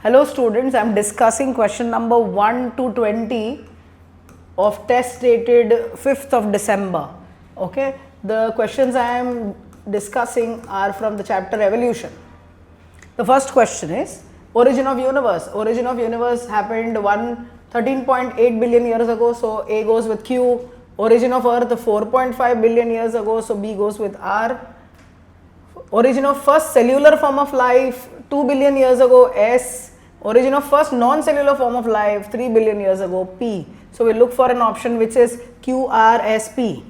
Hello students, I am discussing question number 1 to 20 of test dated 5th of December. Okay, the questions I am discussing are from the chapter evolution. The first question is origin of universe. Origin of universe happened 13.8 billion years ago, so A goes with Q. Origin of earth 4.5 billion years ago, so B goes with R. Origin of first cellular form of life 2 billion years ago, S. Origin of first non-cellular form of life 3 billion years ago, P. So we look for an option which is Q, R, S, P.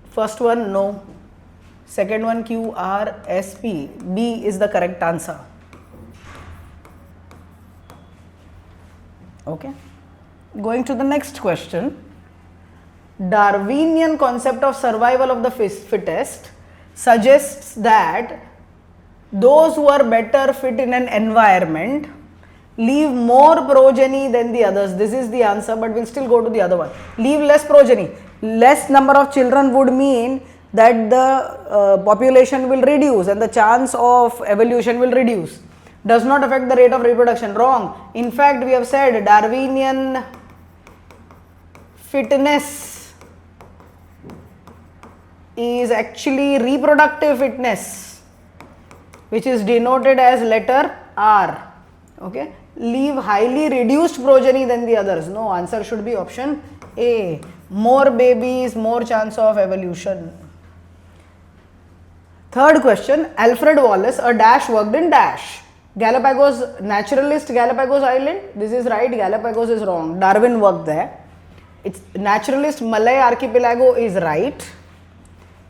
First one, no. Second one, Q, R, S, P. B is the correct answer. Okay. Going to the next question. Darwinian concept of survival of the fittest suggests that those who are better fit in an environment leave more progeny than the others. This is the answer, but we'll still go to the other one. Leave less progeny. Less number of children would mean that the population will reduce and the chance of evolution will reduce. Does not affect the rate of reproduction. Wrong. In fact, we have said Darwinian fitness is actually reproductive fitness, which is denoted as letter R. Okay. Leave highly reduced progeny than the others. No, answer should be option A. More babies, more chance of evolution. Third question. Alfred Wallace, a dash worked in dash. Galapagos, naturalist Galapagos Island. This is right. Galapagos is wrong. Darwin worked there. It's naturalist Malay Archipelago is right.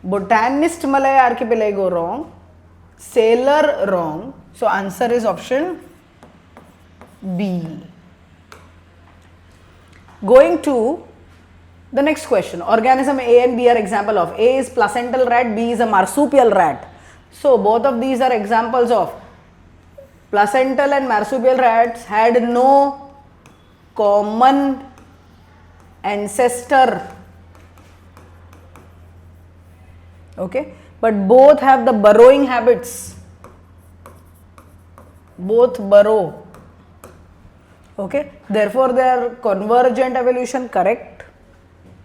Botanist Malay Archipelago wrong. Sailor wrong. So answer is option B. Going to the next question. Organism A and B are example of. A is placental rat, B is a marsupial rat. So both of these are examples of placental and marsupial rats had no common ancestor. Okay, but both have the burrowing habits. Both burrow. Okay, therefore they are convergent evolution correct.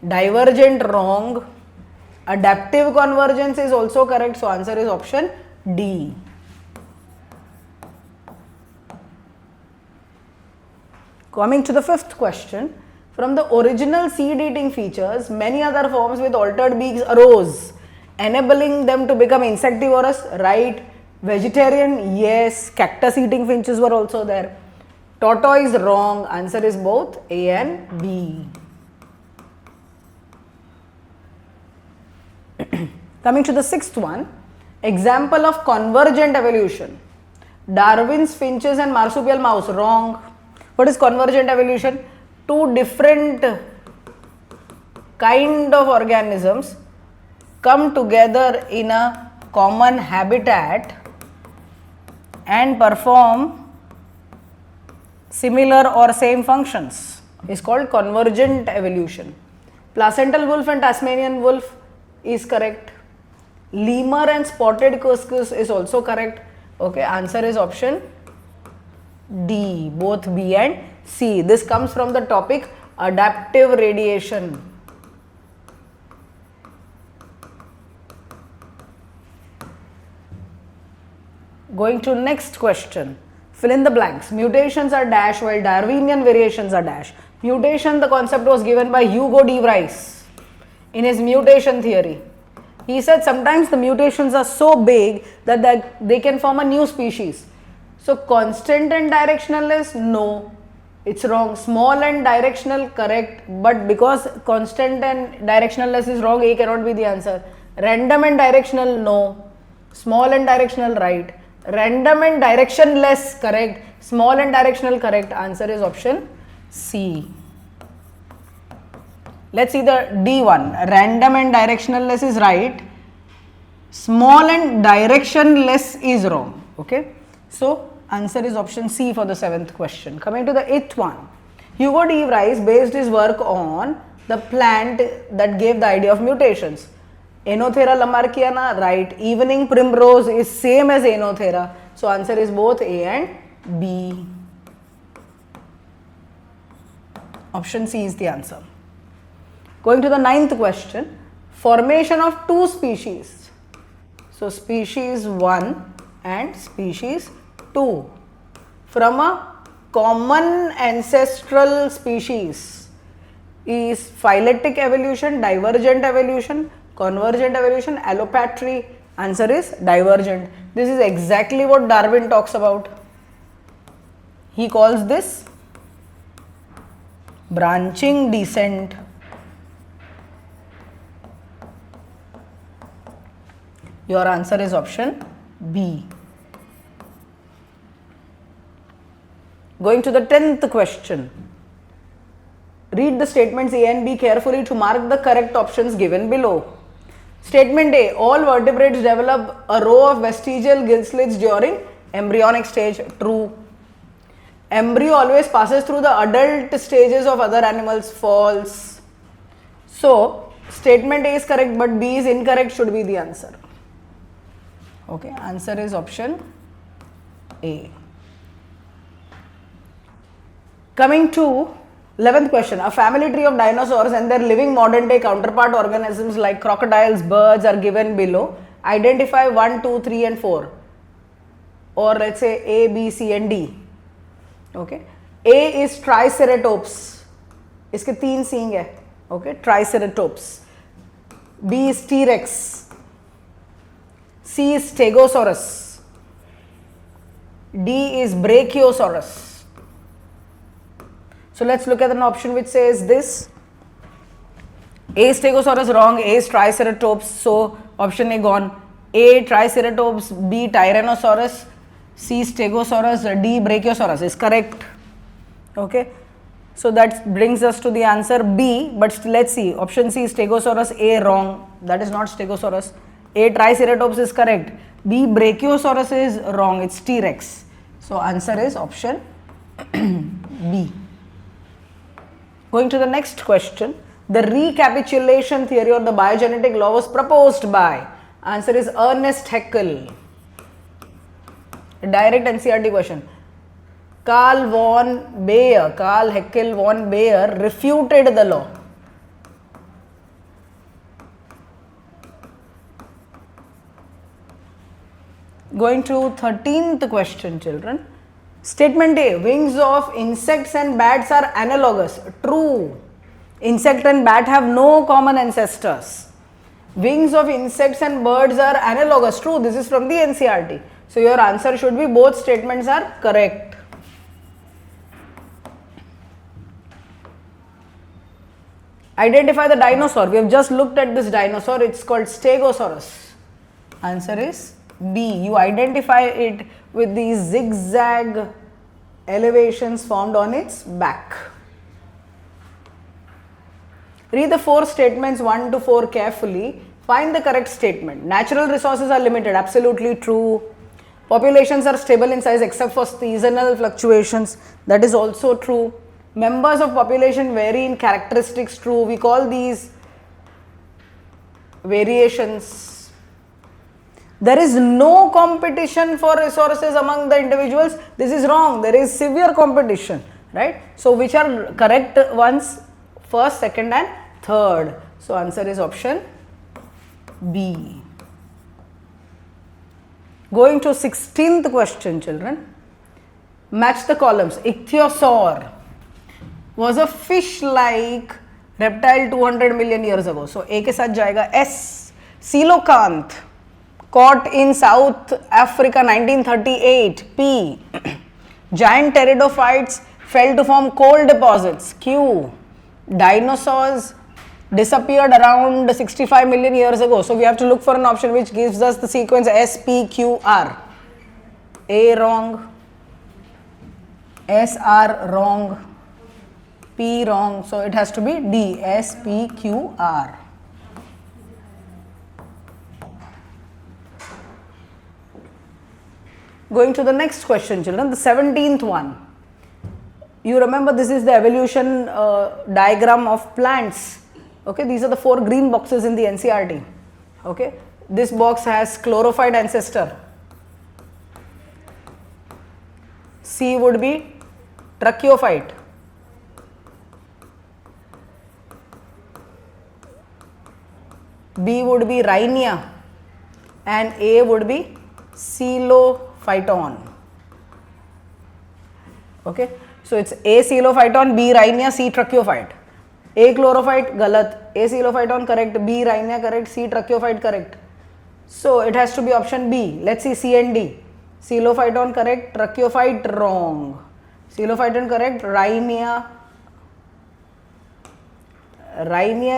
Divergent wrong. Adaptive convergence is also correct. So answer is option D. Coming to the fifth question. From the original seed-eating features, many other forms with altered beaks arose, enabling them to become insectivorous. Right. Vegetarian, yes. Cactus eating finches were also there. Tortoise, wrong. Answer is both A and B. Coming to the sixth one. Example of convergent evolution. Darwin's finches and marsupial mouse, wrong. What is convergent evolution? Two different kind of organisms come together in a common habitat and perform similar or same functions is called convergent evolution. Placental wolf and Tasmanian wolf is correct. Lemur and spotted cuscus is also correct. Okay, answer is option D, both B and C. This comes from the topic adaptive radiation. Going to next question. Fill in the blanks. Mutations are dash while Darwinian variations are dash. Mutation, the concept was given by Hugo de Vries in his mutation theory. He said sometimes the mutations are so big that they can form a new species. So constant and directionalist, no, it's wrong. Small and directional, correct, but because constant and directionalist is wrong, A cannot be the answer. Random and directional, no. Small and directional, right. Random and directionless, correct. Small and directional, correct. Answer is option C. Let's see the D one. Random and directionless is right. Small and directionless is wrong. Okay. So answer is option C for the seventh question. Coming to the eighth one. Hugo de Vries based his work on the plant that gave the idea of mutations. Enothera lamarckiana, right. Evening primrose is same as Enothera. So answer is both A and B. Option C is the answer. Going to the 9th question. Formation of two species. So, species 1 and species 2 from a common ancestral species is phyletic evolution, divergent evolution, convergent evolution, allopatry. Answer is divergent. This is exactly what Darwin talks about. He calls this branching descent. Your answer is option B. Going to the 10th question. Read the statements A and B carefully to mark the correct options given below. Statement A. All vertebrates develop a row of vestigial gill slits during embryonic stage. True. Embryo always passes through the adult stages of other animals. False. So, statement A is correct but B is incorrect should be the answer. Okay, answer is option A. Coming to 11th question. A family tree of dinosaurs and their living modern day counterpart organisms like crocodiles, birds are given below. Identify 1, 2, 3 and 4, or let's say A, B, C and D. Okay. A is Triceratops. इसके 3 सींग है. Okay, Triceratops. B is T-Rex. C is Stegosaurus. D is Brachiosaurus. So let's look at an option which says this. A is Stegosaurus, wrong. A is Triceratops. So option A gone. A Triceratops, B Tyrannosaurus, C Stegosaurus, D Brachiosaurus is correct. Okay. So that brings us to the answer B, but let's see. Option C Stegosaurus, A wrong. That is not Stegosaurus. A Triceratops is correct. B Brachiosaurus is wrong. It's T-Rex. So answer is option B. Going to the next question. The recapitulation theory or the biogenetic law was proposed by. Answer is Ernest Haeckel. A direct NCERT question. Carl Haeckel von Baer refuted the law. Going to 13th question, children. Statement A. Wings of insects and bats are analogous. True. Insect and bat have no common ancestors. Wings of insects and birds are analogous. True. This is from the NCERT. So your answer should be both statements are correct. Identify the dinosaur. We have just looked at this dinosaur. It's called Stegosaurus. Answer is B. You identify it with these zigzag elevations formed on its back. Read the 4 statements 1 to 4 carefully. Find the correct statement. Natural resources are limited. Absolutely true. Populations are stable in size except for seasonal fluctuations. That is also true. Members of population vary in characteristics. True. We call these variations. There is no competition for resources among the individuals. This is wrong. There is severe competition, right? So which are correct ones? First, second and third. So answer is option B. Going to 16th question, children. Match the columns. Ichthyosaur was a fish-like reptile 200 million years ago. So A के साथ जाएगा S. Coelacanth caught in South Africa 1938. P. Giant pteridophytes fell to form coal deposits. Q. Dinosaurs disappeared around 65 million years ago. So we have to look for an option which gives us the sequence S, P, Q, R. A wrong. S, R wrong. P wrong. So it has to be D. S, P, Q, R. Going to the next question, children, the 17th one. You remember this is the evolution diagram of plants. Okay, these are the 4 green boxes in the NCERT. Okay, this box has chlorophyte ancestor. C would be tracheophyte. B would be rhinia and A would be coelophyton. Okay, so it's A coelophyton, B rhinia, C tracheophyte. A chlorophyte galat, A coelophyton correct, B rhinia correct, C tracheophyte correct. So it has to be option B. Let's see C and D. Coelophyton correct, tracheophyte wrong. Coelophyton correct, rhinia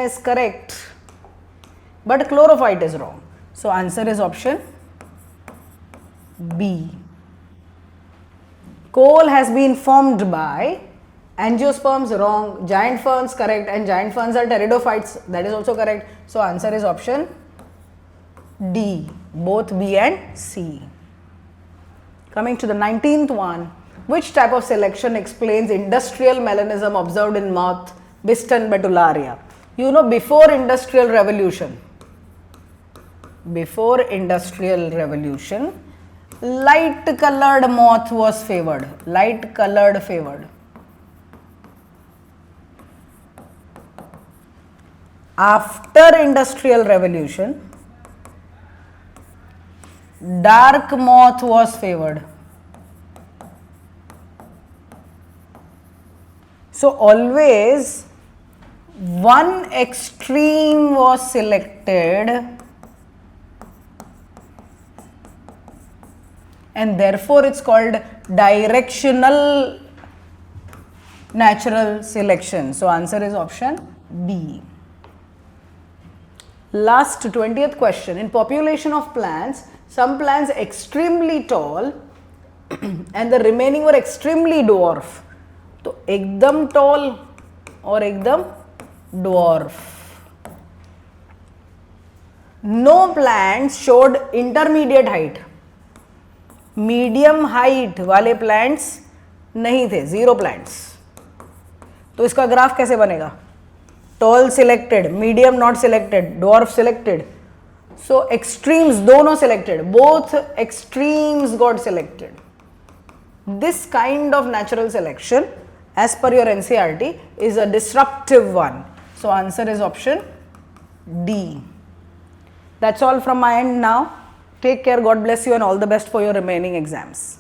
is correct, but chlorophyte is wrong. So answer is option B. Coal has been formed by angiosperms, wrong. Giant ferns correct, and giant ferns are pteridophytes, that is also correct. So answer is option D, both B and C. Coming to the 19th one, which type of selection explains industrial melanism observed in moth Biston betularia? You know, before industrial revolution, light colored moth was favored, favored. After industrial revolution, dark moth was favored. So always one extreme was selected, and therefore it's called directional natural selection. So answer is option B. Last 20th question. In population of plants, some plants extremely tall and the remaining were extremely dwarf. तो एकदम tall और एकदम dwarf. No plants showed intermediate height. Medium height वाले plants नहीं थे, 0 plants. तो इसका graph कैसे बनेगा? Tall selected, medium not selected, dwarf selected. So extremes दोनों selected, both extremes got selected. This kind of natural selection as per your NCERT is a disruptive one. So answer is option D. That's all from my end now. Take care, God bless you, and all the best for your remaining exams.